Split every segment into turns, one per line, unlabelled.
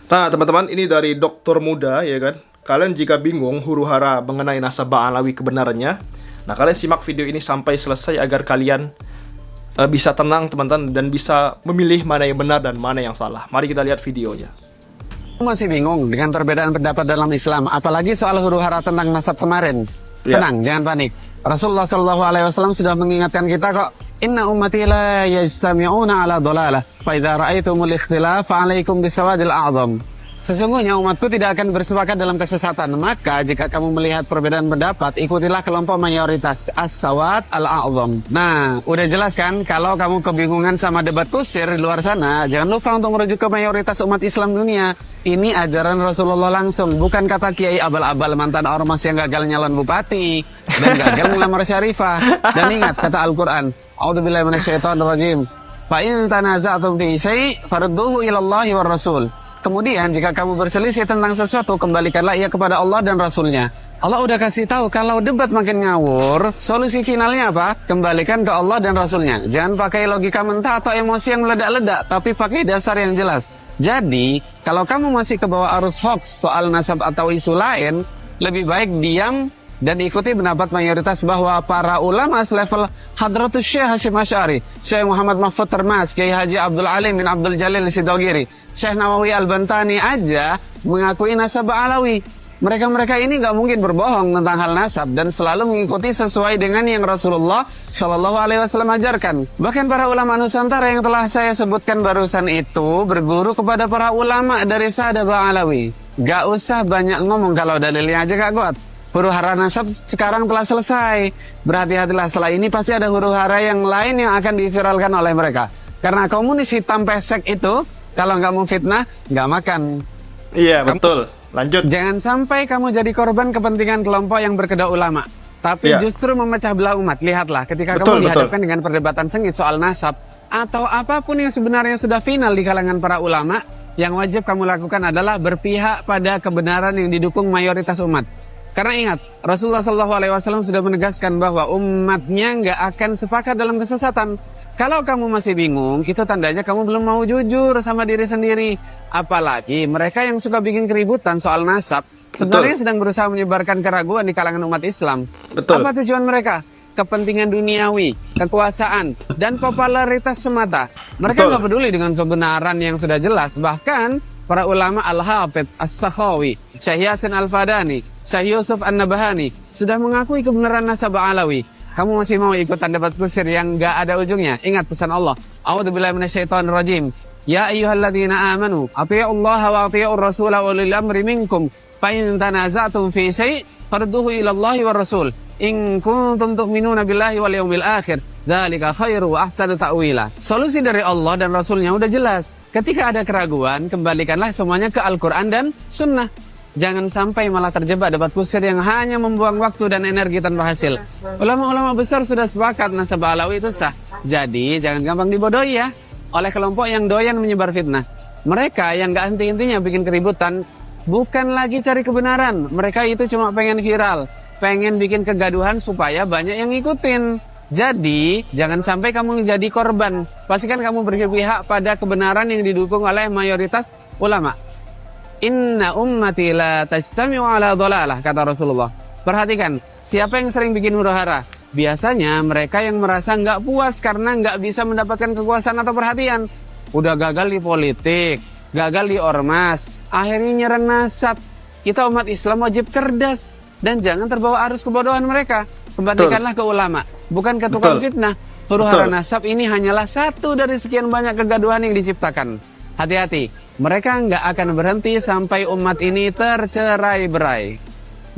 Nah, teman-teman, ini dari Dokter Muda, ya kan? Kalian jika bingung huru-hara mengenai nasabah alawi kebenarannya, nah kalian simak video ini sampai selesai agar kalian bisa tenang, teman-teman, dan bisa memilih mana yang benar dan mana yang salah. Mari kita lihat videonya.
Masih bingung dengan perbedaan pendapat dalam Islam, apalagi soal huru-hara tentang nasab kemarin?
Ya.
Tenang, jangan panik. Rasulullah Shallallahu Alaihi Wasallam sudah mengingatkan kita kok. Inna ummati la yajtami'una ala dolalah. Fa idza ra'aitumul ikhtilaf fa'alaikum bisawadil a'zam. Sesungguhnya umatku tidak akan bersepakat dalam kesesatan. Maka jika kamu melihat perbedaan pendapat, ikutilah kelompok mayoritas as-sawad al-a'zam. Nah, udah jelas kan kalau kamu kebingungan sama debat kusir di luar sana, jangan lupa untuk merujuk ke mayoritas umat Islam dunia. Ini ajaran Rasulullah langsung, bukan kata kiai abal-abal mantan ormas yang gagal nyalon bupati dan gagal melamar syarifah. Dan ingat kata Al-Qur'an, A'udzubillahi minasyaitonirrajim. Fa in tanaza'tum fi syai' farudduhu ila Allahi war Rasul. Kemudian jika kamu berselisih tentang sesuatu, kembalikanlah ia kepada Allah dan Rasulnya. Allah udah kasih tahu kalau debat makin ngawur, solusi finalnya apa? Kembalikan ke Allah dan Rasulnya. Jangan pakai logika mentah atau emosi yang meledak-ledak, tapi pakai dasar yang jelas. Jadi, kalau kamu masih ke bawah arus hoax soal nasab atau isu lain, lebih baik diam dan ikuti pendapat mayoritas bahwa para ulama selevel Hadratus Syekh Hasyim Asy'ari, Syekh Muhammad Mahfud Termas, Kiai Haji Abdul Alim bin Abdul Jalil Sidogiri, Syekh Nawawi Al-Bantani aja mengakui nasab Alawi. Mereka-mereka ini nggak mungkin berbohong tentang hal nasab dan selalu mengikuti sesuai dengan yang Rasulullah Shallallahu Alaihi Wasallam ajarkan. Bahkan para ulama Nusantara yang telah saya sebutkan barusan itu berguru kepada para ulama dari Sadaba Alawi. Gak usah banyak ngomong kalau dalilnya aja gak kuat. Huru-hara nasab sekarang telah selesai. Berhati-hatilah, setelah ini pasti ada huru-hara yang lain yang akan diviralkan oleh mereka. Karena komunis hitam pesek itu kalau nggak mau fitnah nggak makan.
Iya, betul. Lanjut.
Jangan sampai kamu jadi korban kepentingan kelompok yang berkedok ulama, tapi justru memecah belah umat. Lihatlah, ketika kamu dihadapkan dengan perdebatan sengit soal nasab atau apapun yang sebenarnya sudah final di kalangan para ulama, yang wajib kamu lakukan adalah berpihak pada kebenaran yang didukung mayoritas umat. Karena ingat, Rasulullah SAW sudah menegaskan bahwa umatnya nggak akan sepakat dalam kesesatan. Kalau kamu masih bingung, itu tandanya kamu belum mau jujur sama diri sendiri. Apalagi mereka yang suka bikin keributan soal nasab, sebenarnya sedang berusaha menyebarkan keraguan di kalangan umat Islam.
Betul.
Apa tujuan mereka? Kepentingan duniawi, kekuasaan, dan popularitas semata. Mereka nggak peduli dengan kebenaran yang sudah jelas. Bahkan para ulama Al-Hafidh As-Sakhawi, Syekh Yasin Al-Fadani, Syekh Yusuf An-Nabahani sudah mengakui kebenaran nasab Alawi. Kamu masih mau ikutan debat kusir yang gak ada ujungnya? Ingat pesan Allah. A'udzubillahi minasyaitonirrajim. Ya ayyuhalladzina amanu, athi'ullaha wa athi'ur rasula wa ulil amri minkum. Fa in tanaza'tum fi syai' farudduhu ila Allahi war Rasul. In kuntum tu'minuna billahi wal yaumil akhir. Dzalika khairu wa ahsanu ta'wila. Solusi dari Allah dan Rasulnya udah jelas. Ketika ada keraguan, kembalikanlah semuanya ke Al-Qur'an dan Sunnah. Jangan sampai malah terjebak debat kusir yang hanya membuang waktu dan energi tanpa hasil. Ulama-ulama besar sudah sepakat nasab Alawi itu sah. Jadi jangan gampang dibodohi ya oleh kelompok yang doyan menyebar fitnah. Mereka yang gak henti-hentinya bikin keributan bukan lagi cari kebenaran. Mereka itu cuma pengen viral, pengen bikin kegaduhan supaya banyak yang ngikutin. Jadi jangan sampai kamu jadi korban. Pastikan kamu berpihak pada kebenaran yang didukung oleh mayoritas ulama. Inna ummati la tajtami'u ala dhalalah, kata Rasulullah. Perhatikan, siapa yang sering bikin huru-hara? Biasanya mereka yang merasa nggak puas karena nggak bisa mendapatkan kekuasaan atau perhatian. Udah gagal di politik, gagal di ormas, akhirnya nyerang nasab. Kita umat Islam wajib cerdas dan jangan terbawa arus kebodohan mereka. Kembalikanlah ke ulama, bukan ke tukang fitnah. Huru-hara nasab ini hanyalah satu dari sekian banyak kegaduhan yang diciptakan. Hati-hati, mereka nggak akan berhenti sampai umat ini tercerai-berai.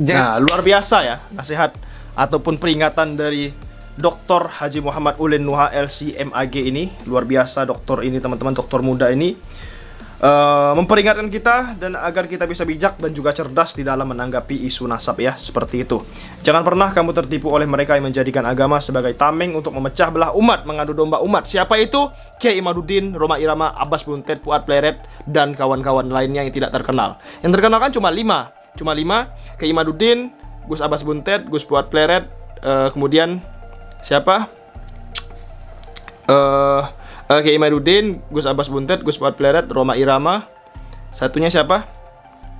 Nah, luar biasa ya nasihat ataupun peringatan dari Dr. Haji Muhammad Ulin Nuha LC MAG ini. Luar biasa dokter ini, teman-teman, dokter muda ini memperingatkan kita dan agar kita bisa bijak dan juga cerdas di dalam menanggapi isu nasab ya, seperti itu. Jangan pernah kamu tertipu oleh mereka yang menjadikan agama sebagai tameng untuk memecah belah umat, mengadu domba umat. Siapa itu? Kiai Imaduddin, Rhoma Irama, Abbas Buntet, Fuad Pleret, dan kawan-kawan lainnya yang tidak terkenal. Yang terkenal kan cuma 5. Kiai Imaduddin, Gus Abbas Buntet, Gus Fuad Pleret, kemudian siapa? Kiai Imaduddin, Gus Abbas Buntet, Gus Fuad Pleret, Rhoma Irama, Satunya siapa?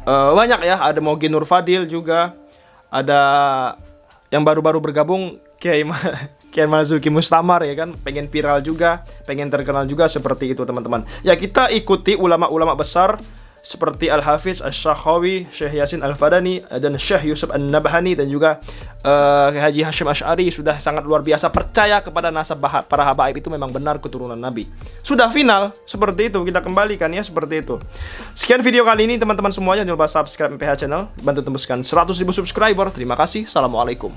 Banyak ya, ada Mogi Nur Fadil juga. Ada yang baru-baru bergabung, Kiai Marzuki Mustamar ya kan, pengen viral juga, pengen terkenal juga, seperti itu teman-teman. Ya, kita ikuti ulama-ulama besar seperti Al-Hafiz Asy-Syakhawi, Syekh Yasin Al-Fadani, dan Syekh Yusuf An-Nabhani, dan juga Haji Hashim Asy'ari. Sudah sangat luar biasa percaya kepada nasab para habaib itu memang benar keturunan Nabi. Sudah final seperti itu, kita kembalikan ya seperti itu. Sekian video kali ini teman-teman semuanya. Jangan lupa subscribe MPH Channel, bantu tembuskan 100.000 subscriber. Terima kasih. Assalamualaikum.